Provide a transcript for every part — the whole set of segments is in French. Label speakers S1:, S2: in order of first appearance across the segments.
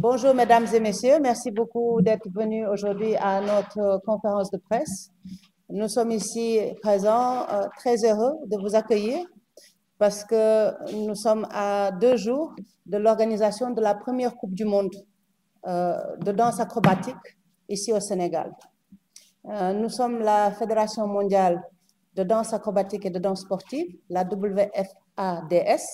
S1: Bonjour mesdames et messieurs, merci beaucoup d'être venus aujourd'hui à notre conférence de presse. Nous sommes ici présents, très heureux de vous accueillir parce que nous sommes à 2 jours de l'organisation de la première Coupe du Monde de danse acrobatique ici au Sénégal. Nous sommes la Fédération mondiale de danse acrobatique et de danse sportive, la WFADS,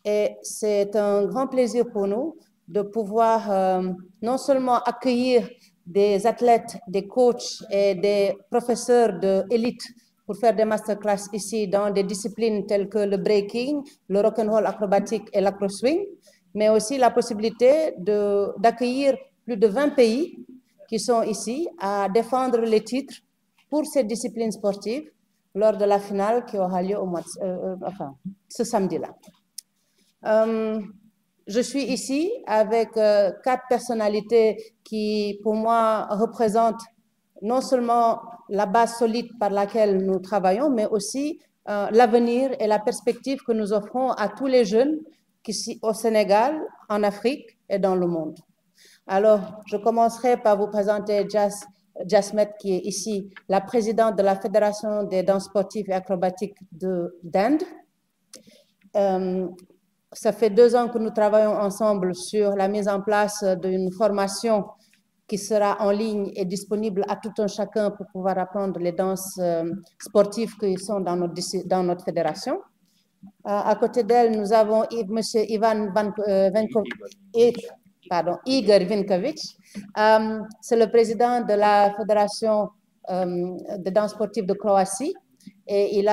S1: et c'est un grand plaisir pour nous de pouvoir non seulement accueillir des athlètes, des coachs et des professeurs d'élite pour faire des masterclass ici dans des disciplines telles que le breaking, le rock'n'roll acrobatique et l'acro-swing, mais aussi la possibilité d'accueillir plus de 20 pays qui sont ici à défendre les titres pour ces disciplines sportives lors de la finale qui aura lieu ce samedi-là. Je suis ici avec 4 personnalités qui, pour moi, représentent non seulement la base solide par laquelle nous travaillons, mais aussi l'avenir et la perspective que nous offrons à tous les jeunes qui, au Sénégal, en Afrique et dans le monde. Alors, je commencerai par vous présenter Jasmet, qui est ici la présidente de la Fédération des danses sportives et acrobatiques d'Inde. Ça fait 2 ans que nous travaillons ensemble sur la mise en place d'une formation qui sera en ligne et disponible à tout un chacun pour pouvoir apprendre les danses sportives qui sont dans notre fédération. À côté d'elle, nous avons M. Igor Vinkovic. C'est le président de la Fédération de danse sportive de Croatie. Et il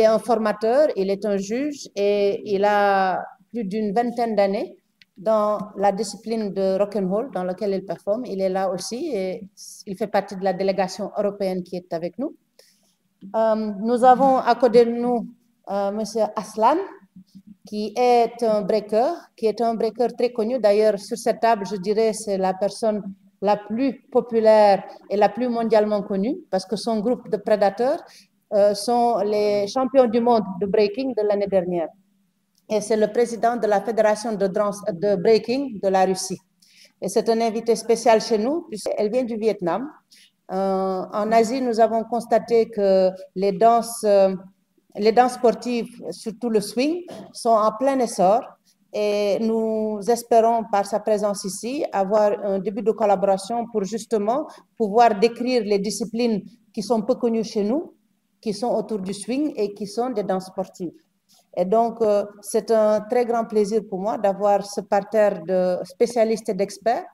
S1: est un formateur, il est un juge et il a plus d'une vingtaine d'années dans la discipline de rock'n'roll dans laquelle il performe. Il est là aussi et il fait partie de la délégation européenne qui est avec nous. Nous avons à côté de nous M. Aslan, qui est un breaker très connu. D'ailleurs, sur cette table, je dirais c'est la personne la plus populaire et la plus mondialement connue parce que son groupe de prédateurs sont les champions du monde de breaking de l'année dernière. Et c'est le président de la Fédération de breaking de la Russie. Et c'est un invité spécial chez nous, puisqu'elle vient du Vietnam. En Asie, nous avons constaté que les danses sportives, surtout le swing, sont en plein essor. Et nous espérons, par sa présence ici, avoir un début de collaboration pour justement pouvoir décrire les disciplines qui sont peu connues chez nous, qui sont autour du swing et qui sont des danses sportives. Et donc, c'est un très grand plaisir pour moi d'avoir ce parterre de spécialistes et d'experts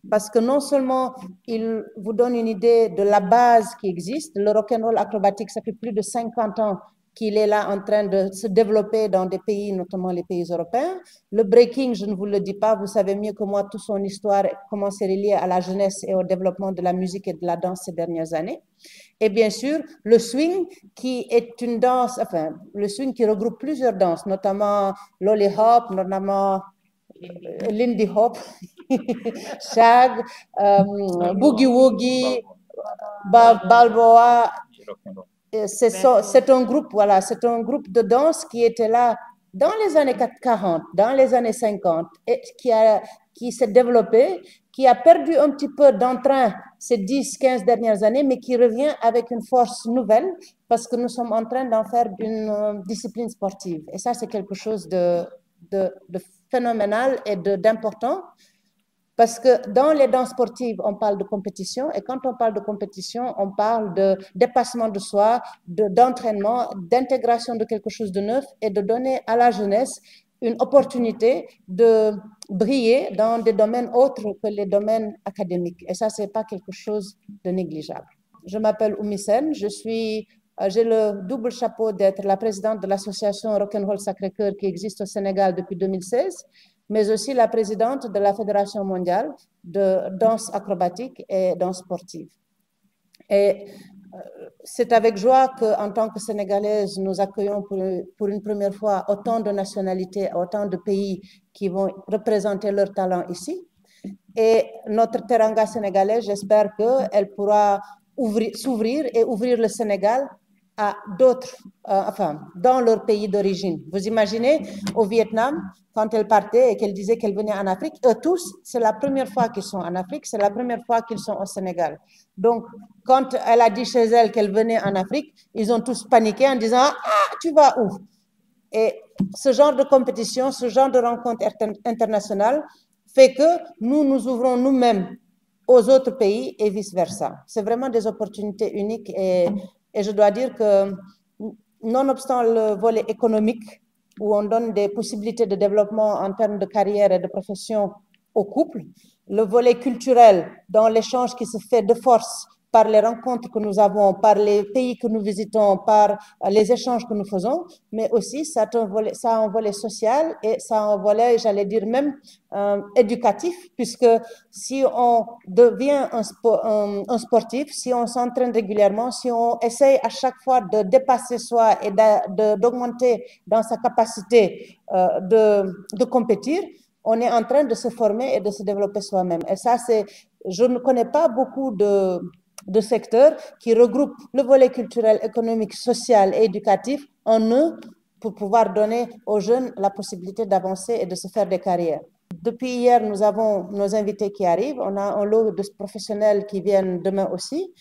S1: parce que non seulement il vous donne une idée de la base qui existe, le rock'n'roll acrobatique, ça fait plus de 50 ans qu'il est là en train de se développer dans des pays, notamment les pays européens. Le breaking, je ne vous le dis pas, vous savez mieux que moi toute son histoire, comment c'est relié à la jeunesse et au développement de la musique et de la danse ces dernières années. Et bien sûr, le swing qui est une danse, enfin, le swing qui regroupe plusieurs danses, notamment l'ollie hop, notamment Lindy hop, shag, boogie woogie, balboa. C'est un groupe, voilà, c'est un groupe de danse qui était là dans les années 40, dans les années 50, et qui s'est développé, qui a perdu un petit peu d'entrain ces 10-15 dernières années, mais qui revient avec une force nouvelle parce que nous sommes en train d'en faire une discipline sportive. Et ça, c'est quelque chose de phénoménal et d'important. Parce que dans les danses sportives, on parle de compétition et quand on parle de compétition, on parle de dépassement de soi, d'entraînement, d'intégration de quelque chose de neuf et de donner à la jeunesse une opportunité de briller dans des domaines autres que les domaines académiques. Et ça, ce n'est pas quelque chose de négligeable. Je m'appelle Oumi Sène, j'ai le double chapeau d'être la présidente de l'association Rock'n'Roll Sacré-Cœur qui existe au Sénégal depuis 2016, mais aussi la présidente de la Fédération mondiale de danse acrobatique et danse sportive. Et c'est avec joie qu'en tant que Sénégalaise, nous accueillons pour une première fois autant de nationalités, autant de pays qui vont représenter leur talent ici. Et notre teranga sénégalaise, j'espère qu'elle pourra s'ouvrir et ouvrir le Sénégal à d'autres, enfin, dans leur pays d'origine. Vous imaginez, au Vietnam, quand elle partait et qu'elle disait qu'elle venait en Afrique, eux tous, c'est la première fois qu'ils sont en Afrique, c'est la première fois qu'ils sont au Sénégal. Donc, quand elle a dit chez elle qu'elle venait en Afrique, ils ont tous paniqué en disant « Ah, tu vas où ?» Et ce genre de compétition, ce genre de rencontre internationale fait que nous ouvrons nous-mêmes aux autres pays et vice-versa. C'est vraiment des opportunités uniques et je dois dire que, nonobstant le volet économique, où on donne des possibilités de développement en termes de carrière et de profession aux couples, le volet culturel, dans l'échange qui se fait de force par les rencontres que nous avons, par les pays que nous visitons, par les échanges que nous faisons, mais aussi ça a un volet social et ça a un volet, j'allais dire même, éducatif, puisque si on devient un sportif, si on s'entraîne régulièrement, si on essaye à chaque fois de dépasser soi et d'augmenter dans sa capacité de compétir, on est en train de se former et de se développer soi-même. Et ça, je ne connais pas beaucoup de secteurs qui regroupent le volet culturel, économique, social et éducatif en eux pour pouvoir donner aux jeunes la possibilité d'avancer et de se faire des carrières. Depuis hier, nous avons nos invités qui arrivent. On a un lot de professionnels qui viennent demain aussi.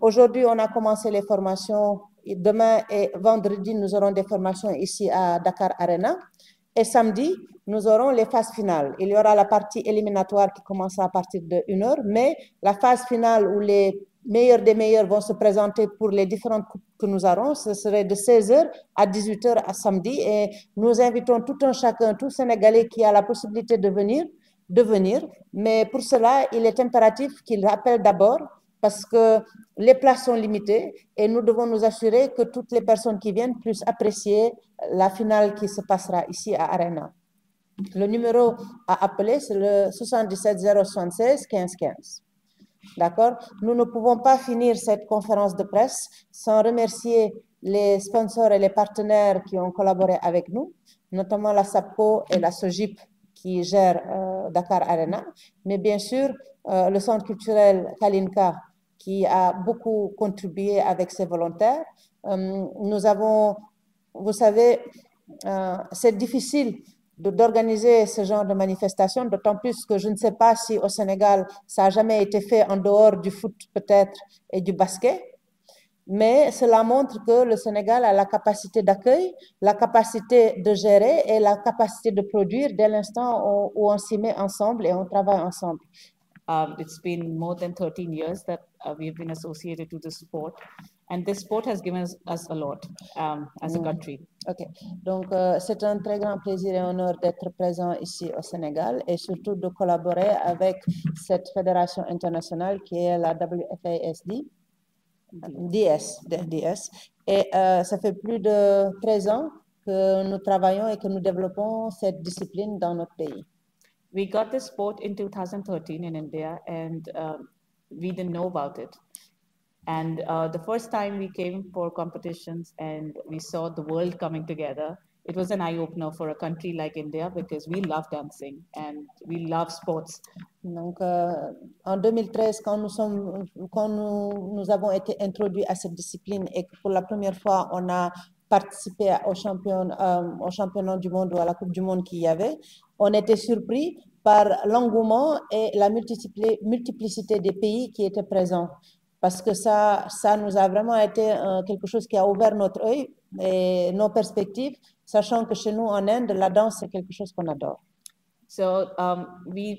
S1: Aujourd'hui, on a commencé les formations. Demain et vendredi, nous aurons des formations ici à Dakar Arena. Et samedi, nous aurons les phases finales. Il y aura la partie éliminatoire qui commencera à partir de 1h, mais la phase finale où les meilleurs des meilleurs vont se présenter pour les différentes coupes que nous aurons, ce serait de 16h à 18h à samedi. Et nous invitons tout un chacun, tout Sénégalais qui a la possibilité de venir. Mais pour cela, il est impératif qu'il rappelle d'abord parce que les places sont limitées et nous devons nous assurer que toutes les personnes qui viennent puissent apprécier la finale qui se passera ici à Arena. Le numéro à appeler, c'est le 77 076 15 15. D'accord? Nous ne pouvons pas finir cette conférence de presse sans remercier les sponsors et les partenaires qui ont collaboré avec nous, notamment la SAPCO et la SOGIP qui gèrent Dakar Arena, mais bien sûr le centre culturel Kalinka qui a beaucoup contribué avec ses volontaires. Nous avons, vous savez, c'est difficile d'organiser ce genre de manifestation, d'autant plus que je ne sais pas si au Sénégal, ça n'a jamais été fait en dehors du foot peut-être et du basket, mais cela montre que le Sénégal a la capacité d'accueil, la capacité de gérer et la capacité de produire dès l'instant où on s'y met ensemble et on travaille ensemble.
S2: It's been more than 13 years that we've been associated to this sport. And this sport has given us a lot as a country.
S1: OK. Donc, c'est un très grand plaisir et honneur d'être présent ici au Sénégal et surtout de collaborer avec cette fédération internationale qui est la WFASD, DS. Et ça fait plus de 13 ans que nous travaillons et que nous développons cette discipline dans notre pays.
S2: We got this sport in 2013 in India and we didn't know about it. And the first time we came for competitions and we saw the world coming together, it was an eye-opener for a country like India because we love dancing and we love sports.
S1: Donc, en 2013, quand nous avons été introduits à cette discipline et que pour la première fois, on a participé au championnat du monde ou à la Coupe du monde qu'il y avait, on était surpris par l'engouement et la multiplicité des pays qui étaient présents. Parce que ça nous a vraiment été quelque chose qui a ouvert notre œil et nos perspectives, sachant que chez nous en Inde, la danse, c'est quelque chose qu'on adore.
S2: So we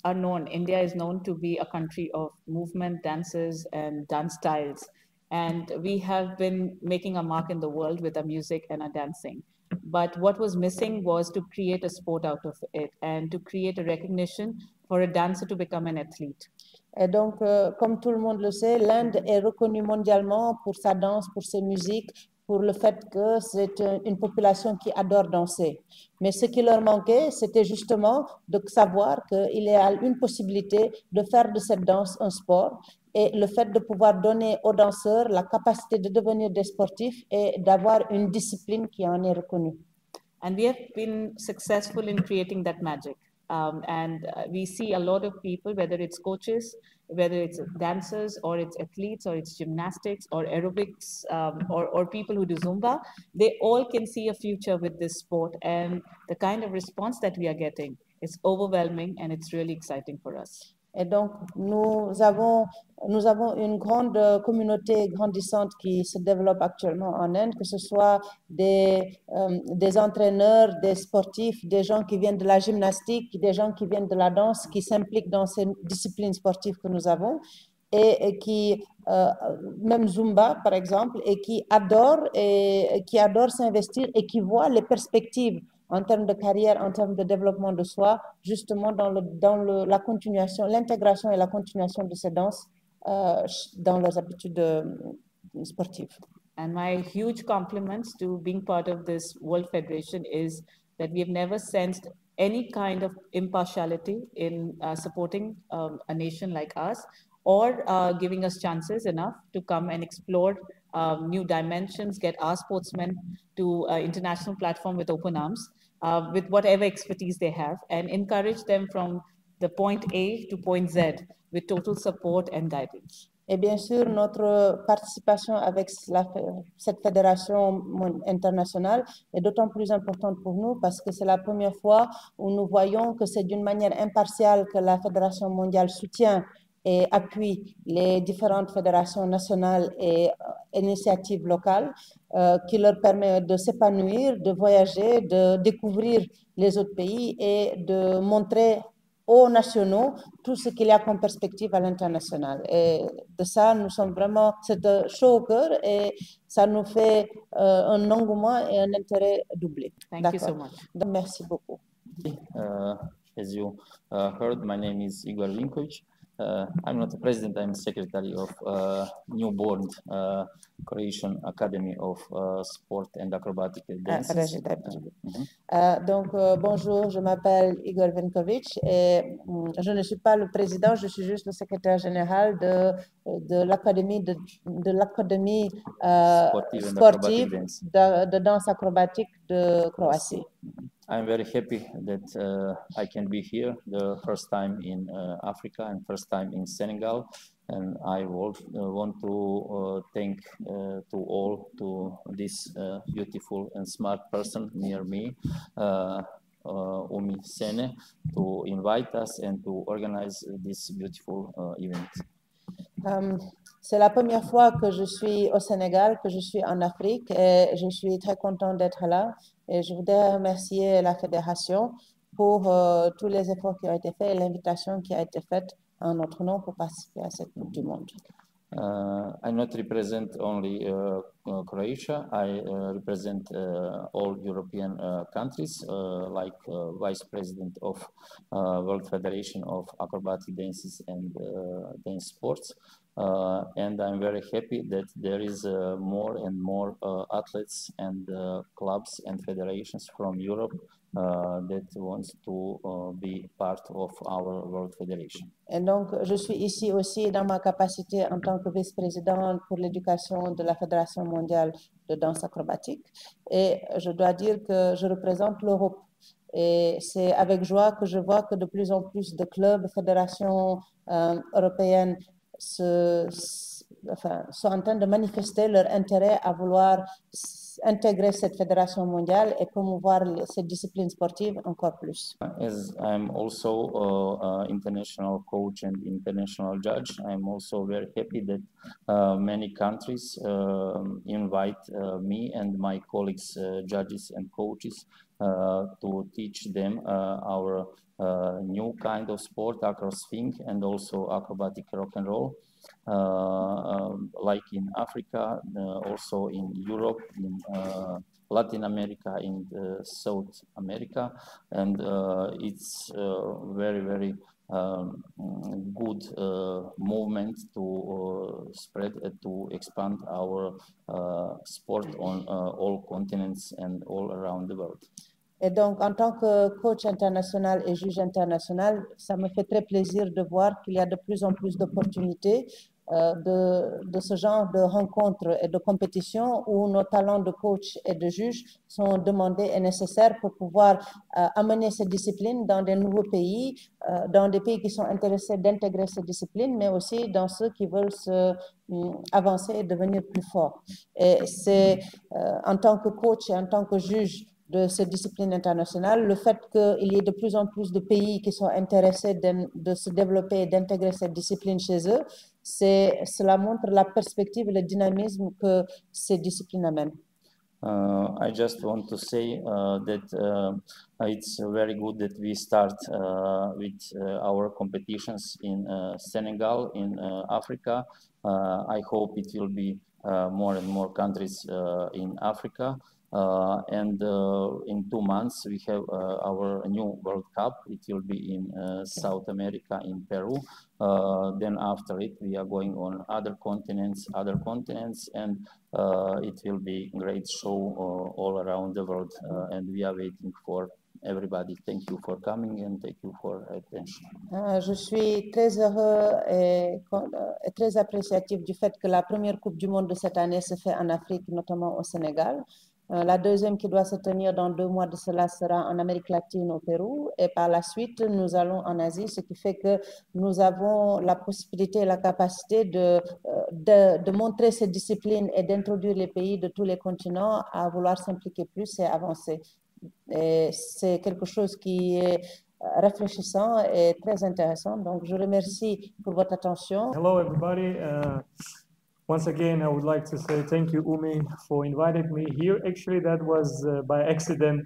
S2: are known, India is known to be a country of movement, dances, and dance styles. And we have been making a mark in the world with our music and our dancing. But what was missing was to create a sport out of it and to create a recognition for a dancer to become an athlete.
S1: Et donc, comme tout le monde le sait, l'Inde est reconnue mondialement pour sa danse, pour ses musiques, pour le fait que c'est une population qui adore danser. Mais ce qui leur manquait, c'était justement de savoir qu'il y a une possibilité de faire de cette danse un sport et le fait de pouvoir donner aux danseurs la capacité de devenir des sportifs et d'avoir une discipline qui en est reconnue.
S2: And we have been successful in creating that magic. And we see a lot of people, whether it's coaches, whether it's dancers, or it's athletes, or it's gymnastics, or aerobics, or people who do Zumba, they all can see a future with this sport. And the kind of response that we are getting is overwhelming, and it's really exciting for us.
S1: Et donc, nous avons une grande communauté grandissante qui se développe actuellement en Inde, que ce soit des entraîneurs, des sportifs, des gens qui viennent de la gymnastique, des gens qui viennent de la danse, qui s'impliquent dans ces disciplines sportives que nous avons, et qui, même Zumba par exemple, et qui adorent s'investir et qui voient les perspectives en termes de carrière, en termes de développement de soi, justement dans la continuation, l'intégration et la continuation de ces danses dans leurs habitudes sportives.
S2: And my huge compliments to being part of this World Federation is that we have never sensed any kind of impartiality in supporting a nation like us, or giving us chances enough to come and explore new dimensions, get our sportsmen to international platform with open arms, with whatever expertise they have, and encourage them from the point A to point Z with total support and guidance.
S1: Et bien sûr, notre participation avec cette fédération internationale est d'autant plus importante pour nous parce que c'est la première fois où nous voyons que c'est d'une manière impartiale que la Fédération mondiale soutient et appuie les différentes fédérations nationales et initiatives locales qui leur permettent de s'épanouir, de voyager, de découvrir les autres pays et de montrer aux nationaux tout ce qu'il y a comme perspective à l'international. Et de ça, nous sommes vraiment, c'est chaud au cœur et ça nous fait un engouement et un intérêt doublé.
S2: Thank you so much.
S1: Donc, merci beaucoup.
S3: As you heard, my name is Igor Vinkovic. I'm not the president, I'm secretary of newborn Croatian Academy of Sport and Acrobatic Dances.
S1: Donc, bonjour, je m'appelle Igor Vinkovic et je ne suis pas le président, je suis juste le secrétaire général de l'académie sportive de danse acrobatique de Croatie.
S3: I'm very happy that I can be here the first time in Africa and first time in Senegal, and I want to thank to all to this beautiful and smart person near me, Umi Sene, to invite us and to organize this beautiful event.
S1: C'est la première fois que je suis au Sénégal, que je suis en Afrique et je suis très contente d'être là. Et je voudrais remercier la Fédération pour tous les efforts qui ont été faits et l'invitation qui a été faite en notre nom pour participer à cette Coupe du Monde.
S3: I not represent only Croatia, I represent all European countries, like Vice President of World Federation of Acrobatic Dances and Dance Sports. And I'm very happy that there is more and more athletes and clubs and federations from Europe that wants to be part of our World Federation.
S1: Et donc, je suis ici aussi dans ma capacité en tant que vice-présidente pour l'éducation de la Fédération mondiale de danse acrobatique. Et je dois dire que je représente l'Europe. Et c'est avec joie que je vois que de plus en plus de clubs, fédérations européennes sont en train de manifester leur intérêt à vouloir intégrer cette fédération mondiale et promouvoir cette discipline sportive encore plus.
S3: As I'm also an international coach and international judge, I'm also very happy that many countries invite me and my colleagues, judges and coaches, to teach them our new kind of sport, acroswing, and also acrobatic rock and roll. Like in Africa, also in Europe, in Latin America, in South America, and it's very, very good movement to spread, to expand our sport on all continents and all around the world.
S1: Et donc, en tant que coach international et juge international, ça me fait très plaisir de voir qu'il y a de plus en plus d'opportunités de ce genre de rencontres et de compétitions où nos talents de coach et de juge sont demandés et nécessaires pour pouvoir amener ces disciplines dans des nouveaux pays, dans des pays qui sont intéressés d'intégrer ces disciplines, mais aussi dans ceux qui veulent avancer et devenir plus forts. Et c'est en tant que coach et en tant que juge de ces disciplines internationales, le fait qu'il y ait de plus en plus de pays qui sont intéressés de se développer et d'intégrer cette discipline chez eux, cela montre la perspective et le dynamisme que ces disciplines amènent.
S3: I just want to say that it's very good that we start with our competitions in Senegal, in Africa. I hope it will be more and more countries in Africa. And in 2 months, we have our new World Cup. It will be in South America, in Peru. Then after it, we are going on other continents, and it will be a great show all around the world. And we are waiting for everybody. Thank you for coming and thank you for attention.
S1: Je suis très heureux et très appréciatif du fait que la première Coupe du Monde de cette année se fait en Afrique, notamment au Sénégal. La deuxième qui doit se tenir dans 2 mois de cela sera en Amérique latine au Pérou et par la suite nous allons en Asie, ce qui fait que nous avons la possibilité et la capacité de montrer ces disciplines et d'introduire les pays de tous les continents à vouloir s'impliquer plus et avancer. Et c'est quelque chose qui est réfléchissant et très intéressant. Donc je remercie pour votre attention.
S4: Hello everybody. Once again, I would like to say thank you, Umi, for inviting me here. Actually, that was by accident.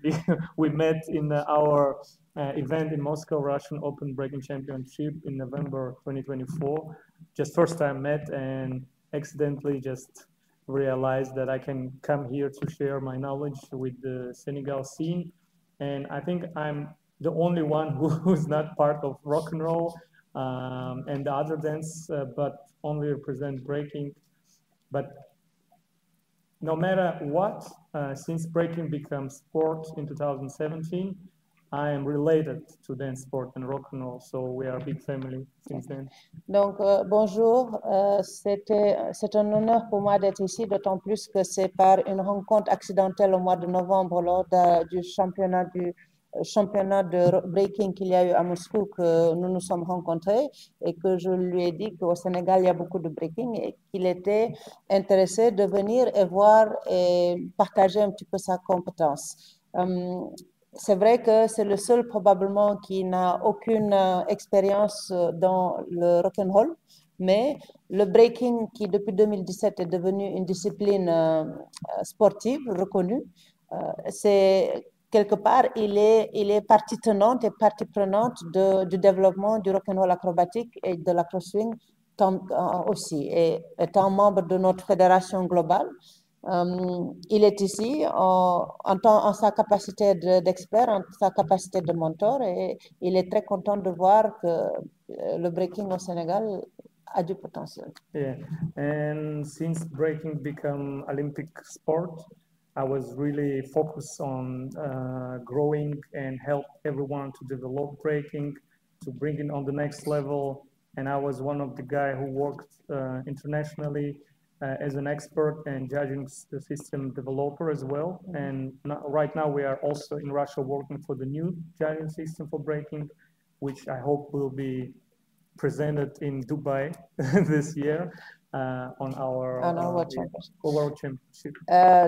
S4: We met in our event in Moscow, Russian Open Breaking Championship in November 2024. Just first time met and accidentally just realized that I can come here to share my knowledge with the Senegal scene. And I think I'm the only one who's not part of rock and roll and the other dance, but only represent breaking. But no matter what, since breaking becomes sport in 2017, I am related to dance sport and rock and roll, so we are a big family since then.
S1: Donc, bonjour, c'est un honneur pour moi d'être ici, d'autant plus que c'est par une rencontre accidentelle au mois de novembre lors du championnat de breaking qu'il y a eu à Moscou que nous nous sommes rencontrés et que je lui ai dit qu'au Sénégal, il y a beaucoup de breaking et qu'il était intéressé de venir et voir et partager un petit peu sa compétence. C'est vrai que c'est le seul probablement qui n'a aucune expérience dans le rock'n'roll, mais le breaking qui depuis 2017 est devenu une discipline sportive reconnue, c'est quelque part, il est partie tenante et partie prenante du développement du rock'n'roll acrobatique et de l'acro-swing aussi. Et étant membre de notre fédération globale, il est ici en sa capacité d'expert, en sa capacité de mentor, et il est très content de voir que le breaking au Sénégal a du potentiel.
S4: Yeah, and since breaking became Olympic sport, I was really focused on growing and help everyone to develop breaking, to bring it on the next level. And I was one of the guys who worked internationally as an expert and judging the system developer as well. And right now we are also in Russia working for the new judging system for breaking, which I hope will be presented in Dubai this year. On our World Championship.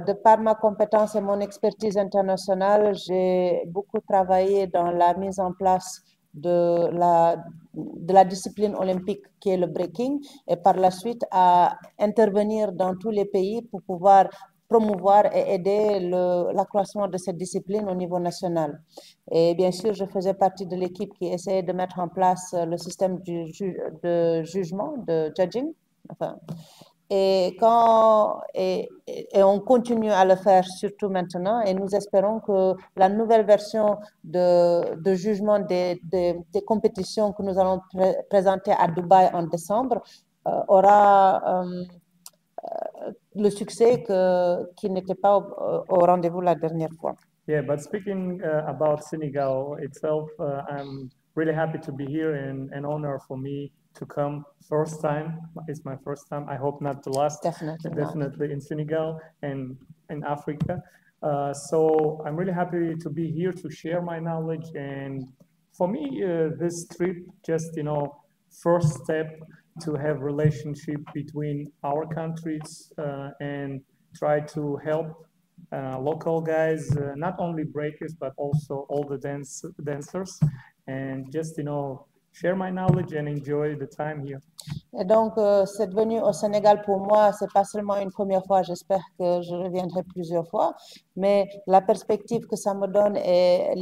S1: De par ma compétence et mon expertise internationale, j'ai beaucoup travaillé dans la mise en place de la discipline olympique qui est le breaking et par la suite à intervenir dans tous les pays pour pouvoir promouvoir et aider l'accroissement de cette discipline au niveau national. Et bien sûr, je faisais partie de l'équipe qui essayait de mettre en place le système de jugement, de judging. Enfin, et on continue à le faire surtout maintenant et nous espérons que la nouvelle version de jugement des compétitions que nous allons présenter à Dubaï en décembre aura le succès qui n'était pas au rendez-vous la dernière fois.
S4: Yeah, but speaking about Senegal itself, I'm really happy to be here and an honor for me to come first time. It's my first time. I hope not the last.
S1: Definitely
S4: in Senegal and in Africa. So I'm really happy to be here to share my knowledge. And for me, this trip just, first step to have relationship between our countries and try to help local guys, not only breakers, but also all the dancers, and just, share my knowledge and enjoy the time here.
S1: Et donc, cette venue au Sénégal, pour moi, c'est pas seulement une première fois, j'espère que je reviendrai plusieurs fois, mais la perspective que ça me donne et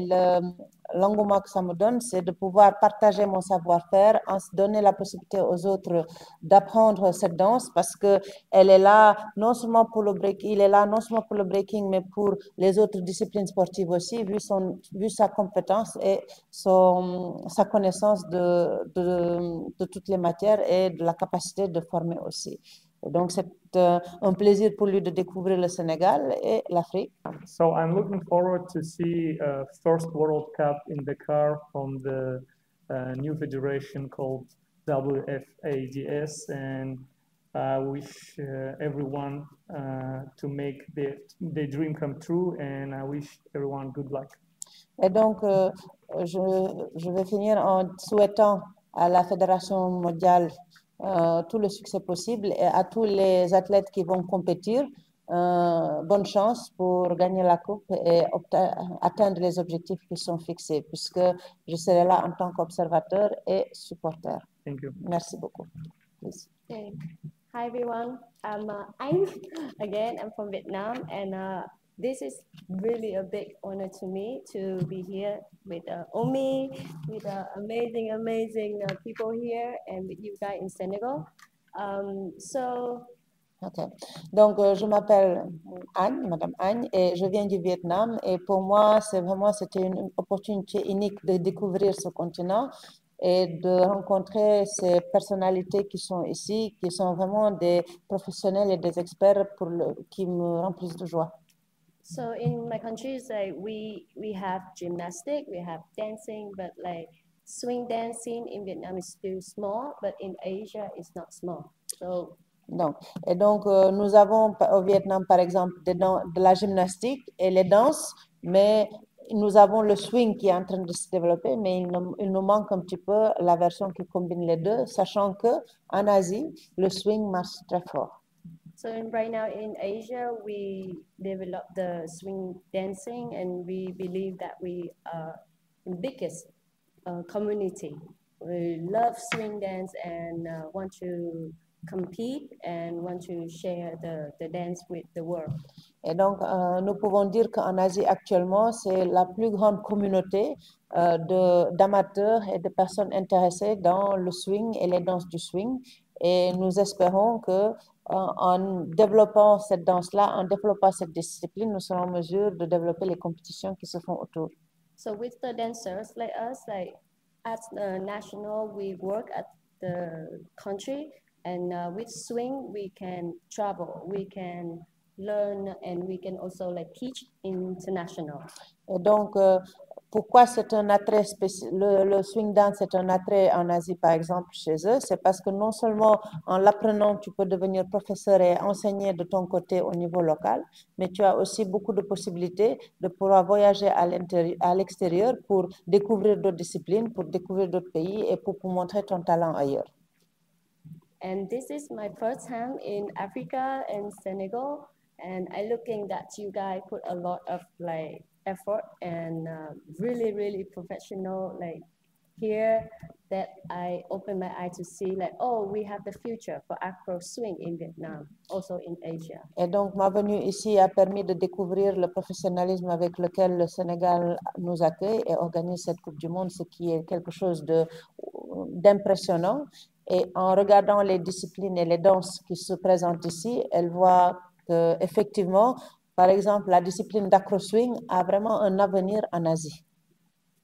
S1: l'engouement que ça me donne, c'est de pouvoir partager mon savoir-faire, donner la possibilité aux autres d'apprendre cette danse, parce que elle est là non seulement pour le breaking, il est là non seulement pour le breaking, mais pour les autres disciplines sportives aussi, vu sa compétence et sa connaissance de toutes les matières et de la capacité de former aussi. Et donc, c'est un plaisir pour lui de découvrir le Sénégal et l'Afrique.
S4: So I'm looking forward to see first World Cup in Dakar from the new federation called WFADS, and I wish everyone to make their dream come true, and I wish everyone good luck.
S1: Et donc, je vais finir en souhaitant à la Fédération mondiale tout le succès possible et à tous les athlètes qui vont compétir, bonne chance pour gagner la coupe et atteindre les objectifs qui sont fixés, puisque je serai là en tant qu'observateur et supporter.
S4: Thank you.
S1: Merci beaucoup. Please.
S5: Okay. Hi everyone, I'm Anh. Again, I'm from Vietnam, and this is really a big honor to me to be here with Omi, with amazing people here, and with you guys in Senegal.
S1: Okay. Donc, je m'appelle Anh, Madame Anh, et je viens du Vietnam. Et pour moi, c'était une opportunité unique de découvrir ce continent et de rencontrer ces personnalités qui sont ici, qui sont vraiment des professionnels et des experts qui me remplissent de joie.
S5: So in my country, it's like we have gymnastics, we have dancing, but like swing dancing in Vietnam is still small, but in Asia it's not small. So
S1: donc, nous avons au Vietnam, par exemple, de la gymnastique et les danses, mais nous avons le swing qui est en train de se développer, mais il nous manque un petit peu la version qui combine les deux, sachant qu'en Asie, le swing marche très fort.
S5: So right now in Asia, we develop the swing dancing, and we believe that we are the biggest community. We love swing dance and want to compete and want to share the dance with the world.
S1: Et donc, nous pouvons dire qu'en Asie actuellement, c'est la plus grande communauté d'amateurs et de personnes intéressées dans le swing et les danses du swing. Et nous espérons que en développant cette danse-là, en développant cette discipline, nous serons en mesure de développer les compétitions qui se font autour.
S5: So with the dancers like us, like at the national, we work at the country, and with swing, we can travel, we can learn, and we can also like teach international.
S1: Et donc, pourquoi c'est un attrait le swing dance est un attrait en Asie, par exemple, chez eux, c'est parce que non seulement en l'apprenant, tu peux devenir professeur et enseigner de ton côté au niveau local, mais tu as aussi beaucoup de possibilités de pouvoir voyager à l'extérieur pour découvrir d'autres disciplines, pour découvrir d'autres pays et pour montrer ton talent ailleurs.
S5: And this is my first time in Africa and Senegal, and I'm looking that you guys put a lot of like effort and really professional like here, that I open my eye to see like, oh, we have the future for Afro swing in Vietnam, also in Asia.
S1: Et donc ma venue ici a permis de découvrir le professionnalisme avec lequel le Sénégal nous accueille et organise cette Coupe du Monde, ce qui est quelque chose d'impressionnant. Et en regardant les disciplines et les danses qui se présentent ici, elle voit qu'effectivement, par exemple, la discipline d'acro-swing a vraiment un avenir en Asie.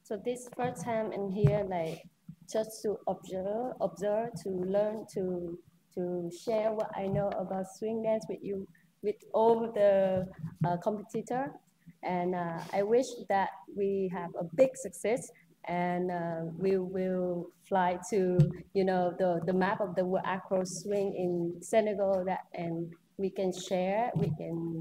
S5: So this first time in here, like just to observe, to learn, to share what I know about swing dance with you, with all the competitors. And I wish that we have a big success and we will fly to, you know, the map of the World Acro Swing in Senegal, and we can share, we can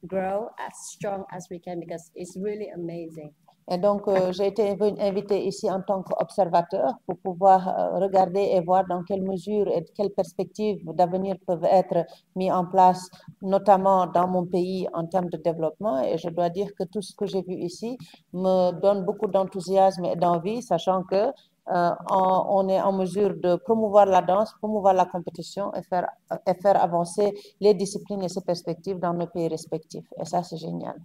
S5: grow as strong as we can, because it's really amazing.
S1: Et donc, j'ai été invitée ici en tant qu'observateur pour pouvoir regarder et voir dans quelle mesure et quelles perspectives d'avenir peuvent être mises en place, notamment dans mon pays en termes de développement. Et je dois dire que tout ce que j'ai vu ici me donne beaucoup d'enthousiasme et d'envie, sachant que on est en mesure de promouvoir la danse, promouvoir la compétition et faire avancer les disciplines et ces perspectives dans nos pays respectifs. Et ça, c'est génial.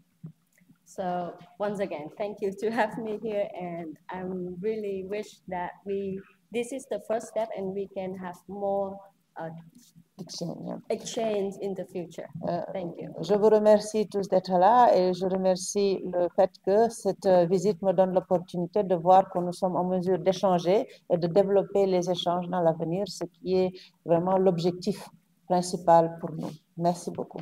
S5: So once again, thank you to have me here, and I really wish that this is the first step and we can have more exchange in the future. Thank you.
S1: Je vous remercie tous d'être là et je remercie le fait que cette visite me donne l'opportunité de voir que nous sommes en mesure d'échanger et de développer les échanges dans l'avenir, ce qui est vraiment l'objectif principal pour nous. Merci beaucoup.